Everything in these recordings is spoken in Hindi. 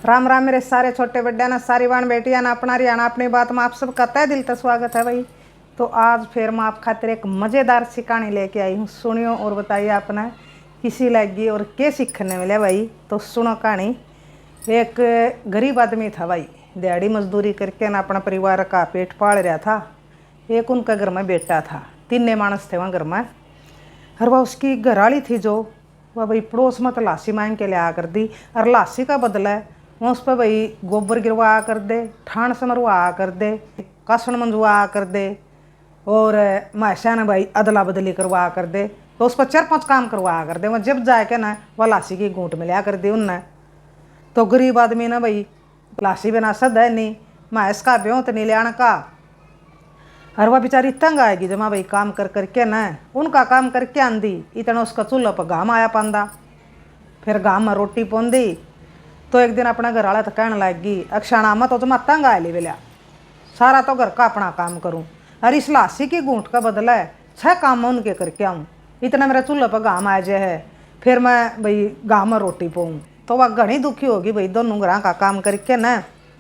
राम राम मेरे सारे छोटे बड्डे ना सारी बाण बेटियां ना अपना रियाना अपनी बात में आप सब कहता है दिल का स्वागत है भाई। तो आज फिर मैं आप खातिर एक मज़ेदार सी कहानी लेके आई हूँ। सुनियो और बताइए आपने किसी लगी और क्या सीखने मिले भाई। तो सुनो कहानी। एक गरीब आदमी था भाई, दिहाड़ी मजदूरी करके ना अपना परिवार का पेट पाल रहा था। एक उनका घर में बेटा था, 3 मानस थे वहाँ घर में। और वह उसकी घरवाली थी जो वह भाई पड़ोस में तो लाशी मांग के लिया कर दी, और लाशी का बदला है वह उस पर भाई गोबर गिरवा कर दे, ठाण से मरवा कर दे, कासन मंजवा कर दे, और माशा ने भाई अदला बदली करवा कर दे। तो उस पर 4-5 काम करवा कर दे। वह जब जाके ना वह लाशी की घूंट मिला कर दी उनने। तो गरीब आदमी ना भाई लाशी बिना सद है नहीं, मास का ब्यों तो नहीं लियाण का। और वह बेचारी तंग आएगी जमा भाई काम कर करके न उनका काम करके आंदी। इतना उसका चूल्हा पर घाम आया पांदा, फिर घाम में रोटी पौंदी। तो एक दिन अपना घर वाला तो कहने लगी, अक्षाणा मत तो जमा तंग आए ली बेलिया, सारा तो घर का अपना काम करूँ, और इस लाशी की घूंट का बदला है 6 काम मैं उनके करके आऊँ। इतना मेरा चूल्हा पर घाम आ जाए है, फिर मैं भाई घाम में रोटी पाऊँ। तो वह घनी दुखी होगी भाई दोनों घर का काम करके न।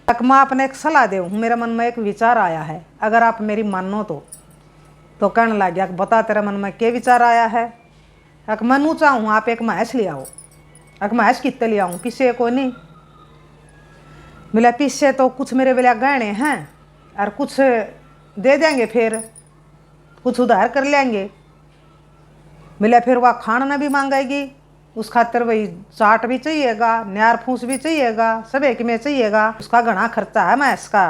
तक मैं आपने एक सलाह दे हूँ, मेरे मन में एक विचार आया है, अगर आप मेरी मानो तो कहने लग गया, बता तेरे मन में क्या विचार आया है। अक मैं चाहूँ आप एक भैंस ले आओ। अक भैंस कितने ले आऊँ, पीछे को नहीं मिला, पीछे तो कुछ मेरे बेला गहने हैं और कुछ दे देंगे, फिर कुछ उधार कर लेंगे। मिला फिर वह खाना भी मांगेगी, उस खातिर भाई चाट भी चाहिएगा, न्यार फूस भी चाहिएगा, सब एक में चाहिएगा। उसका घना खर्चा है भैंस का,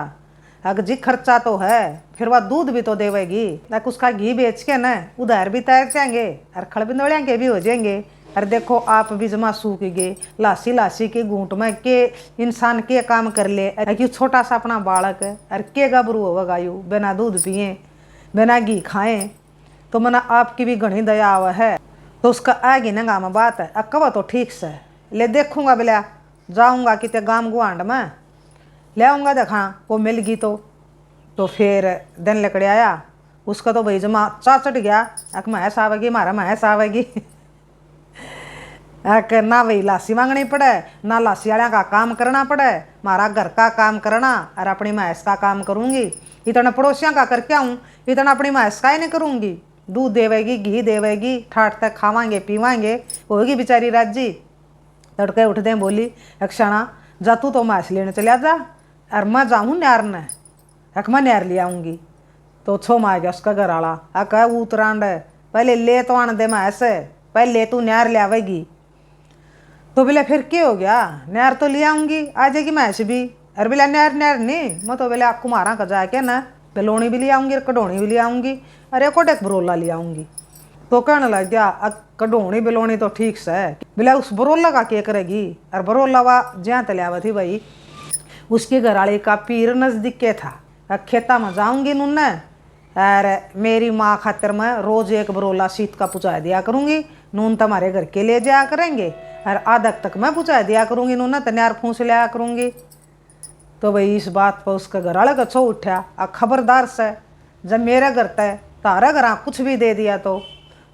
अगर जी खर्चा तो है, फिर वह दूध भी तो देवेगी। लाइक उसका घी बेच के न उधार भी तैर जाएंगे और खड़बिंदोड़िया के भी हो जाएंगे। और देखो आप भी जमा सूख गए लाशी लाशी की घूंट में के इंसान के काम कर ले। कि छोटा सा अपना बालक और के गबरू होगा यू बिना दूध पिए बिना घी खाएं। तो मना आपकी भी घनी दया आवा है। तो उसका आगे नंगा में बात है, अक्वा तो ठीक से ले देखूंगा बिला, जाऊंगा कितने गांव गुआंड में ले आऊँगा, देखा वो मिल गई तो फिर दिन लकड़े आया उसका। तो भाई जमा चा चढ़ गया, अक महस आवेगी मारा महस आवेगी। ना भाई लाशी मांगनी पड़े ना लाशी वाले का काम करना पड़े, मारा घर का काम करना और अपनी महस का काम करूँगी। इतना पड़ोसियों का करके आऊँ, इतना अपनी महस का ही नहीं करूँगी। दूध देवेगी, घी देवेगी, ठाट तक खावांगे पीवांगे, होगी बेचारी राजी। तड़के उठ दें बोली, अक्षाणा जा तू तो महस लेने चलिया जा, और मैं जाऊँ न्यार ने, अक मैं न्यार ले आऊँगी। तो छो आ गया उसका घर वाला, अक उतरांड पहले ले तो आने दे महस, पहले तू न्यार ले आवेगी। तो बोले फिर क्या हो गया, न्यार तो ले आऊँगी, आ जाएगी महस भी। अरे बोला न्यार न्यार नहीं, मैं तो बोले आपको मारा का जाके ना बेलोनी भी ले आऊँगी, कढोनी भी ले आऊँगी, अरे को एक बरोला ले आऊँगी। तो कहने लग गया, कढोनी बेलोनी तो ठीक से है, बोले उस बरोला का क्या करेगी। और बरोला वा जहाँ तलियावा थी भाई उसके घर वाले का पीर नज़दीक के था। खेता में जाऊँगी नूने, और मेरी माँ खातिर मैं रोज़ एक बरोला शीत का पुचा दिया करूँगी, नून तुम्हारे घर के ले जाया करेंगे, और आधक तक मैं पुचा दिया करूँगी, नूना तन्यार फूस लिया करूँगी। तो भाई इस बात पर उसका घर वाला कच्छो उठा, खबरदार से जब मेरे घर तय तारा घर कुछ भी दे दिया तो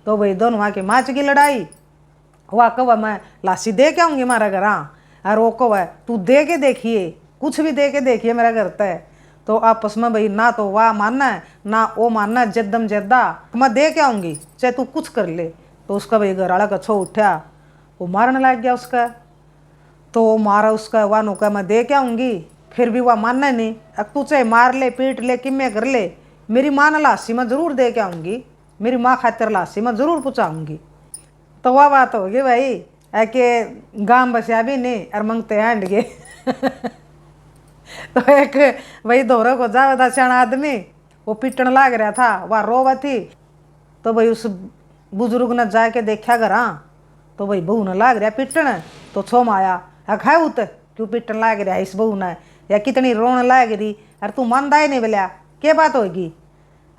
भाई दोनों वहाँ की माच की लड़ाई। वह कह मैं लाशी दे के आऊँगी मारा घर, और वो कह तू दे के देखिए, कुछ भी दे के देखिए मेरा घर तय। तो आपस में भाई ना तो वाह मानना है ना वो मानना है, जद्दम जद्दा मैं दे के आऊँगी चाहे तू कुछ कर ले। तो उसका भाई घर वाला कच्छो उठा, वो मारने लग गया उसका। तो मारा उसका वह नुका मैं दे के आऊँगी, फिर भी वह मानना नहीं। अब तू चाहे मार ले पीट ले किम्मे कर ले, मेरी माँ ने लाशी मैं ज़रूर दे के आऊँगी, मेरी माँ खातिर लाशी मैं ज़रूर पहुँचाऊँगी। तो वह बात होगी भाई है कि गांव बसिया भी नहीं और मंगते हैंड गए। तो एक भाई दोहरों को जावा था सियाना आदमी, वो पीटन लाग रहा था, वह रोवा थी। तो भाई उस बुजुर्ग ने जाके देखा घर, तो भाई बहू ने लाग रहा पीटन। तो छो आया, है उत क्यों पीटन लाग रहा इस बहू ने, या कितनी रोन लाग रही, अरे तू मानदा ही नहीं बोलिया क्या बात होगी।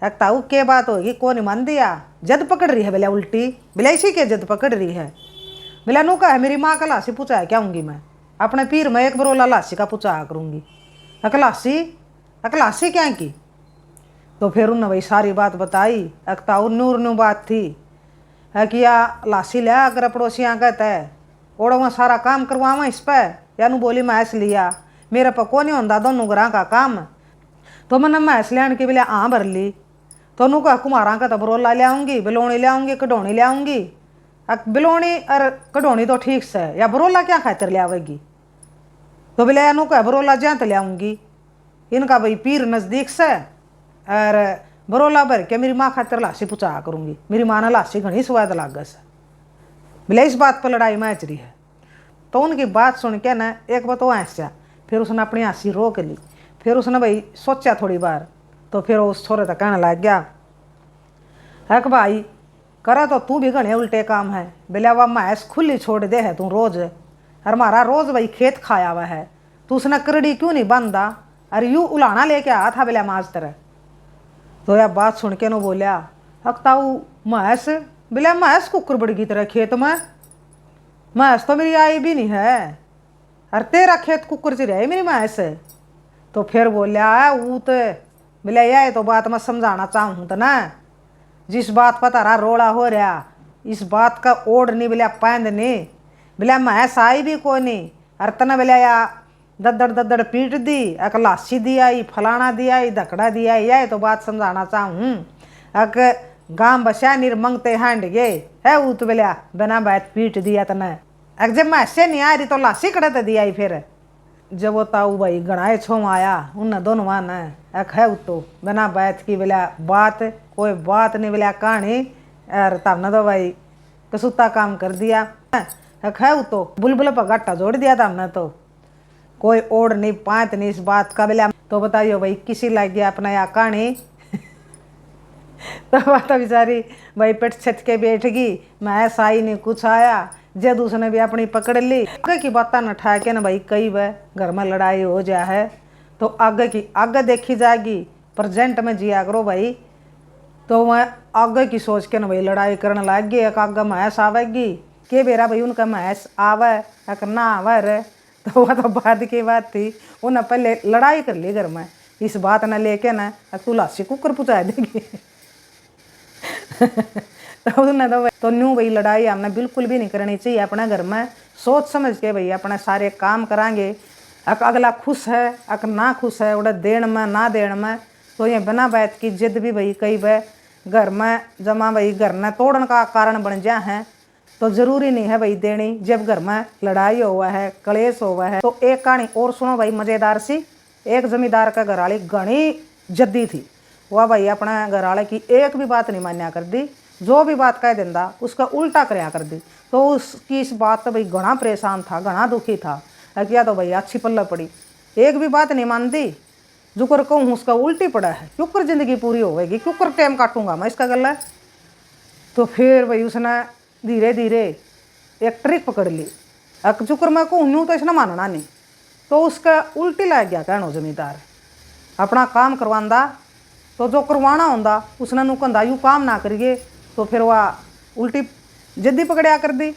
ताऊ क्या बात होगी, कौन मान दिया, जद पकड़ रही है बोलिया उल्टी, बोला इसी के जद पकड़ रही है। बोला नू कहा मेरी माँ का लाशी पूछा क्या आऊँगी, मैं अपने पीर में एक बरोला लाशी का पूछा करूँगी। अकलासी क्या की। तो फिर उन्होंने वही सारी बात बताई। ताऊ नूर नू बात थी कि या लाशी लिया अगर पड़ोसियाँ कहता है ओढ़वा सारा काम करवावा इस पर, यानू बोली मैस लिया, मेरे पर को नहीं होता दोनों घर का काम। तो मैंने मैस लियान की बोले हाँ भर ली। तो नू कह कुमारा का तो बरोला लियाऊंगी, बिलोणी लियाऊंगी, कढोनी लियाऊंगी। बिलोणी और कढोनी तो ठीक से, या बरोला क्या खातिर लियावेगी। तो बोले यानू कह बरोला ज्यादा तो लियाऊंगी, इनका भाई पीर नज़दीक से, और बरोला भर के मेरी माँ खातिर लाशी पुचा करूँगी, मेरी माँ ने लाशी घनी स्वाद लाग से। बोले इस बात पर लड़ाई मैच रही है। तो उनकी बात सुन के ना एक बार तो हंसा, फिर उसने अपनी हंसी रोक ली। फिर उसने भाई सोचा थोड़ी बार, तो फिर उस छोरे तक कहने लग गया है कि भाई करा तो तू भी घने उल्टे काम है। बोले वह मैस खुली छोड़ दे है तू रोज, और हमारा रोज भाई खेत खाया हुआ है, तू उसने करड़ी क्यों नहीं बांधा, अरे यूँ उलाना लेके आया था बोले माज तरह। तो यह बात सुन के नो बोलिया अकताऊ मैस, बोले मैस कुकर बड़ी की तरह खेत में, मैस तो मेरी आई भी नहीं है, अरे तेरा खेत कुकर से रहे मेरी मैस। तो फिर बोलिया वो तो बोले यह तो बात मैं समझाना चाहूँ तो ना, जिस बात पर तारा रोड़ा हो रहा इस बात का ओढ़ नहीं बोलिया पैंद नहीं, बोलिया मैस आई भी कोई नहीं, अरे तना बोलिया या दद्दड़ दद्दड़ पीट दी, एक लाशी दी आई, फलाना दिया आई, धकड़ा दिया आई, यह तो बात समझाना चाहूँ। अक गांव बसा निर्मंगते हैंड गे है वो तो बोलिया बिना बात पीट दिया तना, अक जब मैसे नहीं आ रही तो लाशी कड़े दिया आई। फिर जब वो ताऊ भाई गणाए छोम आया उन दोनों मान एक है तो बिना बात की बोलिया बात कोई बात नहीं बोलिया कहानी, और तब न तो भाई कसूता काम कर दिया। एक है तो बुलबुल पर गट्टा जोड़ दिया था हमने, तो कोई ओढ़ नहीं पात नहीं इस बात का बोलिया। तो बताइयो भाई किसी लग गया अपना या कहानी। तो बात बेचारी भाई पेट छत के बैठ गई, मैं ऐसा ही नहीं कुछ आया, जद उसने भी अपनी पकड़ ली। आगे की बात न ठा के ना भाई कई बार घर में लड़ाई हो जा है तो आगे की आगे देखी जाएगी, प्रेजेंट में जिया करो भाई। तो वह आगे की सोच के ना भाई लड़ाई करने लग गई, एक आगे मैस आवेगी के बेरा भाई उनका मैस आवे एक ना आवे रे। तो वह तो बाद की बात थी, उन्हें पहले लड़ाई कर ली घर में इस बात न लेके ना तू लाशी कुकर पुचा देगी। तो न्यू भाई लड़ाई हमने बिल्कुल भी नहीं करनी चाहिए अपने घर में, सोच समझ के भाई अपने सारे काम करांगे। अगला खुश है अक ना खुश है उड़े देन में ना देन में, तो ये बिना बात की जिद भी भाई कई बार घर में जमा भाई घर ने तोड़न का कारण बन जा है। तो जरूरी नहीं है भाई देनी, जब घर में लड़ाई हुआ है कलेश हुआ है। तो एक कहानी और सुनो भाई मज़ेदार सी। एक जमींदार का घर वाली घनी जद्दी थी, वह भाई अपने घर वाले की एक भी बात नहीं मान्या कर दी, जो भी बात कह देंदा उसका उल्टा करया कर दी। तो उसकी इस बात तो भाई घना परेशान था, घना दुखी था, किया तो भाई अच्छी पल्ला पड़ी, एक भी बात नहीं मानती, जो कर कहूँ उसका उल्टी पड़ा है, क्यों कर जिंदगी पूरी होगी, क्यों कर टाइम काटूंगा मैं इसका गला। तो फिर भाई उसने धीरे धीरे एक ट्रिक पकड़ ली, चुकर मैं कहूँ न्यू तो इसने मानना नहीं, तो उसका उल्टी लग गया कहनो जमींदार अपना काम करवांदा, तो जो करवाना होंदा उसने नू कहंदा यूँ काम ना करिए, तो फिर वह उल्टी जिद्दी पकड़िया कर दी,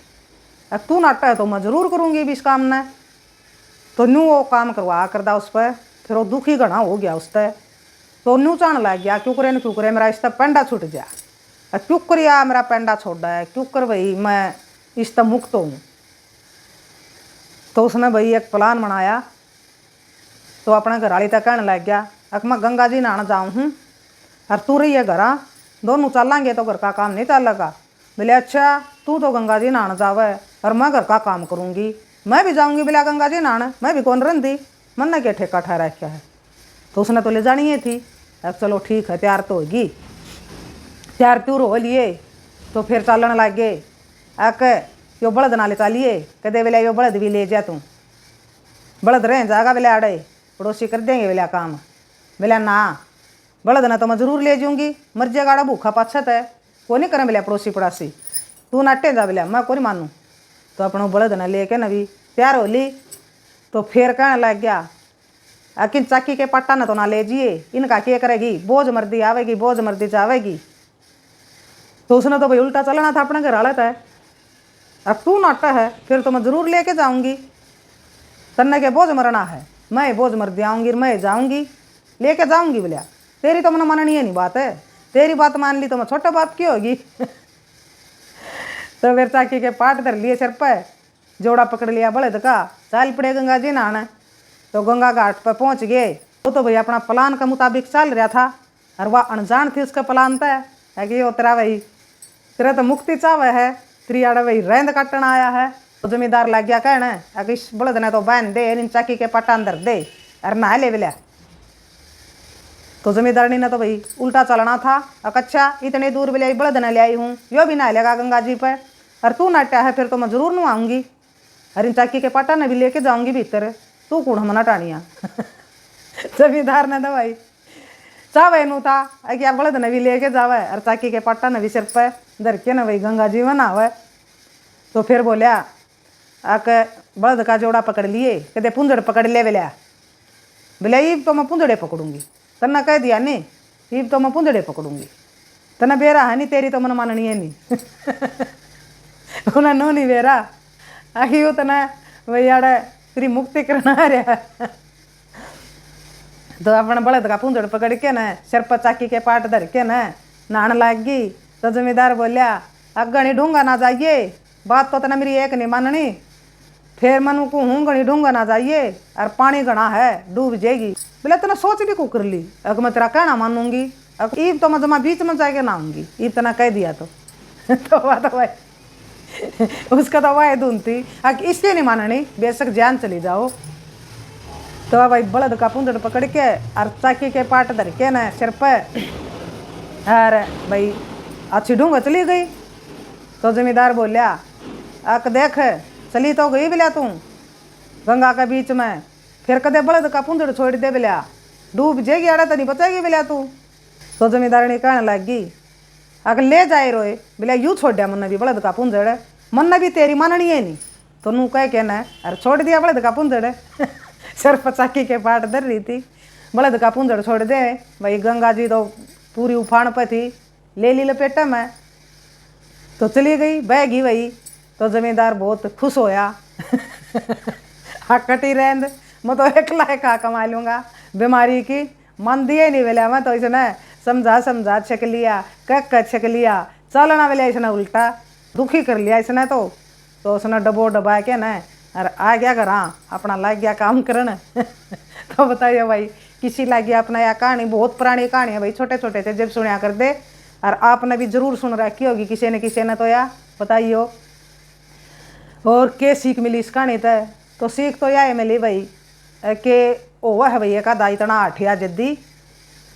तू नाटा है तो मैं जरूर करूँगी भी इस काम ने। तो न्यू वो काम करवा करदा उस पर, फिर वो दुखी घना हो गया उस पर। तो न्यू चाहने लग गया क्यों करे मेरा इस तक पेंडा छूट गया, क्यों करिया मेरा पेंडा छोड़ा है, क्यों कर भाई मैं इस तक मुक्त हूँ। तो उसने भाई एक प्लान बनाया, तो अपने घर वाली तक कहने लग गया अक मैं गंगा जी नहाने जाऊँ हूँ और तू रही है घर, दोनों चलेंगे तो घर का काम नहीं चलेगा। बोले अच्छा तू तो गंगा जी नहाने जावे और मैं घर का काम करूँगी, मैं भी जाऊँगी बोला गंगा जी नहाने, मैं भी कौन रंधी, मन ने क्या ठेका ठहरा क्या है। तो उसने तो ले जानी ही थी, अब चलो ठीक है तैयार तो होगी, तैयार त्यूर हो लिए। तो फिर चलन लग गए, अक यो बड़द नाले चलिए, कदे बोले यो बड़द भी ले जा तू, बड़द रह जाएगा बोले आड़े पड़ोसी कर देंगे बोले काम, बोले ना बड़द ना तो मैं जरूर ले जाऊँगी, मर जाएगा भूखा पाछत है को नहीं करें बोले पड़ोसी पड़ासी, तू नाटे जा बोले मैं को नहीं मानूँ। तो अपना बड़द ना लेके ना भी तैयार हो ली। तो फिर कहने लग गया अकिन चाकी के पट्टा ना तो ना ले जिए, इनका क्या करेगी, बोझ मर्दी आवेगी बोझ मर्दी जावेगी। तो उसने तो भाई उल्टा चलना था अपने घर वाले था, अब तू नाटा है फिर तो मैं जरूर लेके जाऊँगी, तन्ने के बोझ मरना है, मैं बोझ मर्दी आऊँगी मैं जाऊँगी लेके जाऊँगी बोलिया, तेरी तो मैंने माननी है नहीं बात है, तेरी बात मान ली तो मैं छोटा बाप की होगी। तो फिर चाकी के पाट धर लिए सिर पे, जोड़ा पकड़ लिया बड़द का, चल पड़े गंगा जी नहाने। तो गंगा घाट पर पहुंच गए। वो तो भाई अपना प्लान के मुताबिक चल रहा था, और वह अनजान थी उसका प्लान तय है कि तेरा भाई तेरा तो मुक्ति चावे है, त्रियाड़ा भाई रेंद काटन आया है। तो जमींदार लग गया कहना कि इस बड़द ने तो बहन दे इन चाकी के पट्टा अंदर दे और नहा ले बिल्या। तो जमींदारनी ने तो भाई उल्टा चलना था। अच्छा इतनी दूर बिल्या बड़द ने ले आई हूँ, यो भी नहा लेगा गंगा जी पर, और तू नाट्या है फिर तो मैं जरूर नहाऊंगी, और इन चाकी के पट्टा ने भी लेके जाऊंगी भीतर, तू कौन हम टाणिया। जमींदार ने तो भाई चावे नू था कि बड़द ने भी लेके जावे और चाकी के पट्टा ने भी सिर पे धर के न भाई गंगा जी में नहावे। तो फिर बोलिया आके बड़द का जोड़ा पकड़ लिए, कहते पुंजड़ पकड़ ले बोलिया। बोले ईब तो मैं पुंजड़े पकड़ूंगी, तन्ना कह दिया नहीं ईब तो मैं पुंजड़े पकड़ूंगी, तना बेरा है नहीं तेरी तो मन माननी है नहीं। उन्हें नो नहीं बेरा आखिर वो तना वही आड़े तेरी मुक्ति करना आ रहा है। तो अपने बड़द का पुंजड़ पकड़ के न सिर पर चाकी के पाट धर के न नहाने लग गई। तो जमींदार बोलिया अगणी ढूंगा ना जाइए, बात तो तना मेरी एक नहीं माननी, फिर मनु को हूँ गणी ढूंगा ना जाइए और पानी घना है डूब जाएगी। बोले तना सोच भी को कर ली, अगर मैं तेरा कहना मानूंगी, अब ईब तो मैं जमा बीच में जाके नहाऊंगी, ईब तना कह दिया तो। तो बात भाई उसका तो वाह धुन थी इसलिए नहीं माननी, बेशक जान चली जाओ। तो भाई बड़द का पुंजड़ पकड़ के और चाकी के पाट धर के न सिर पे और भाई अच्छी ढूंगा चली गई। तो जमींदार बोलिया अक देख चली तो गई बिल्या तू गंगा के बीच में, फिर कदे बड़द का पुंजड़ छोड़ दे बिल्या, डूब जाएगी अड़ा तो नहीं बचेगी बिल्या तू। तो जमींदारनी कहने लगी अगर ले जाए रोए बिल्या यूँ छोड़ दिया मन भी बड़द का पुंजड़, मन भी तेरी माननी है नहीं, तो नू कह के न अरे छोड़ दिया बड़द का पुंजड़। सिर पर चाकी के पाट धर रही थी, बड़द का पुंजड़ छोड़ दे भाई। गंगा जी तो पूरी उफान पे थी, ले ली लपेटा में तो चली गई बह गई वही। तो जमींदार बहुत खुश होया। हाँ कटी रेंद मैं तो एक लायक कमा लूँगा, बीमारी की मन दिए नहीं वेला मैं तो इसने समझा छक लिया, कह छक लिया, चलना वेला इसने उल्टा दुखी कर लिया इसने। तो उसने डबो डबा के न और आ गया घर, हाँ अपना लग गया काम करन। तो बताइए भाई किसी लग गया अपना, यह कहानी बहुत पुरानी कहानी है भाई, छोटे छोटे थे जब सुनिया कर दे, और आपने भी जरूर सुन रखी होगी किसी ने तो या बताइयो। और के सीख मिली इस कहानी तय, तो सीख तो यह मिली भाई कि वह है भाई एक आधा इतना हठिया जद्दी,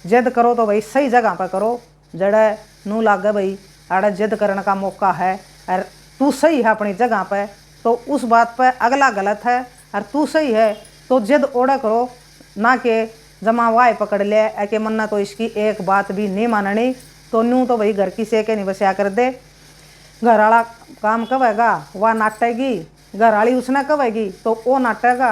जिद करो तो भाई सही जगह पर करो, जड़े नू लागे भाई आड़े जिद करने का मौका है, और तू सही है अपनी जगह पर तो उस बात पर अगला गलत है, और तू सही है तो जिद ओढ़ा करो, ना कि जमा वाय पकड़ ले कि मन्ना तो इसकी एक बात भी नहीं माननी। तो न्यू तो भाई घर की से के नहीं बसिया कर दे, घर वाला काम कवेगा वह नाटेगी, घर वाली उसने कवेगी तो वो नाटेगा।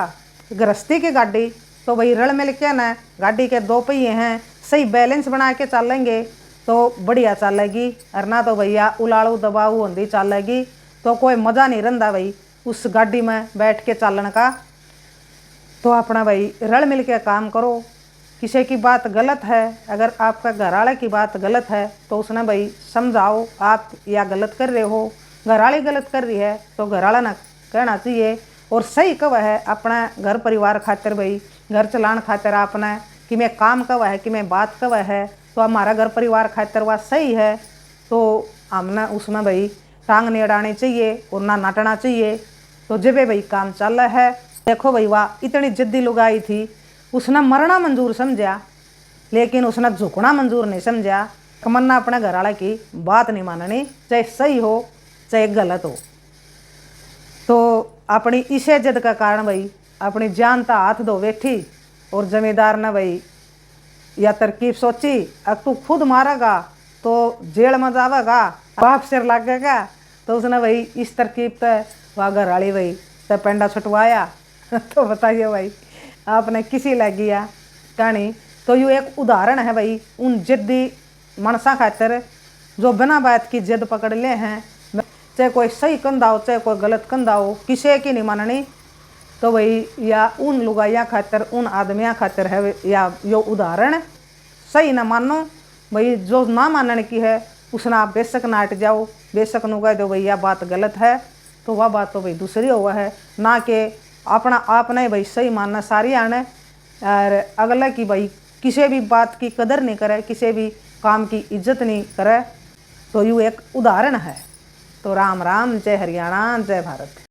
गृहस्थी की गाड़ी तो भाई रल मिल के न, गाड़ी के दो पहिए हैं, सही बैलेंस बना के चलेंगे तो बढ़िया चलेगी, और ना तो भैया उलाड़ू दबाऊ होंगी चलेगी, तो कोई मज़ा नहीं रहता भाई उस गाड़ी में बैठ के चलने का। तो अपना भाई रल मिल के काम करो। किसी की बात गलत है, अगर आपका घरवाले की बात गलत है तो उसने भाई समझाओ आप या गलत कर रहे हो, घरवाली गलत कर रही है तो घरवाला ना कहना चाहिए, और सही कब है अपना घर परिवार खातिर भाई घर चलाने खातिर आपने कि मैं काम कब है कि मैं बात कब है, तो हमारा घर परिवार खातिर वह सही है तो हमने उसमें भाई टांग नहीं अड़ानी चाहिए और ना नाटना चाहिए। तो जब भाई काम चल रहा है, देखो भाई वाह इतनी जिद्दी लुगाई थी, उसने मरना मंजूर समझा लेकिन उसने झुकना मंजूर नहीं समझा। कमन्ना अपने घर वाले की बात नहीं माननी, चाहे सही हो चाहे गलत हो। तो अपनी इसे जिद का कारण भाई अपनी जान ता हाथ धो बैठी, और जमींदार ने भाई या तरकीब सोची अब तू खुद मारेगा तो जेल में जावेगा, बाप सिर लगेगा। तो उसने भाई इस तरकीब तय वह घर वाली भाई तय पेंडा छुटवाया। तो बताइए भाई आपने किसी लग गया कहानी। तो यू एक उदाहरण है भाई उन जिद्दी मनसा खातिर जो बिना बात की जिद पकड़ ले हैं, चाहे कोई सही कंधा हो चाहे कोई गलत कंधा हो, किसी की नहीं माननी। तो भाई या उन लुगाइया खातिर उन आदमिया खातिर है या यो उदाहरण, सही ना मानो भाई, जो ना मानने की है उसने आप बेशक नाट जाओ, बेशक नु कह दो भैया बात गलत है, तो वह बात तो भाई दूसरी हुआ है, ना कि अपना आपने भाई सही मानना सारी आने और अगला की भाई किसी भी बात की कदर नहीं करे, किसी भी काम की इज्जत नहीं करे। तो यूँ एक उदाहरण है। तो राम राम, जय हरियाणा, जय भारत।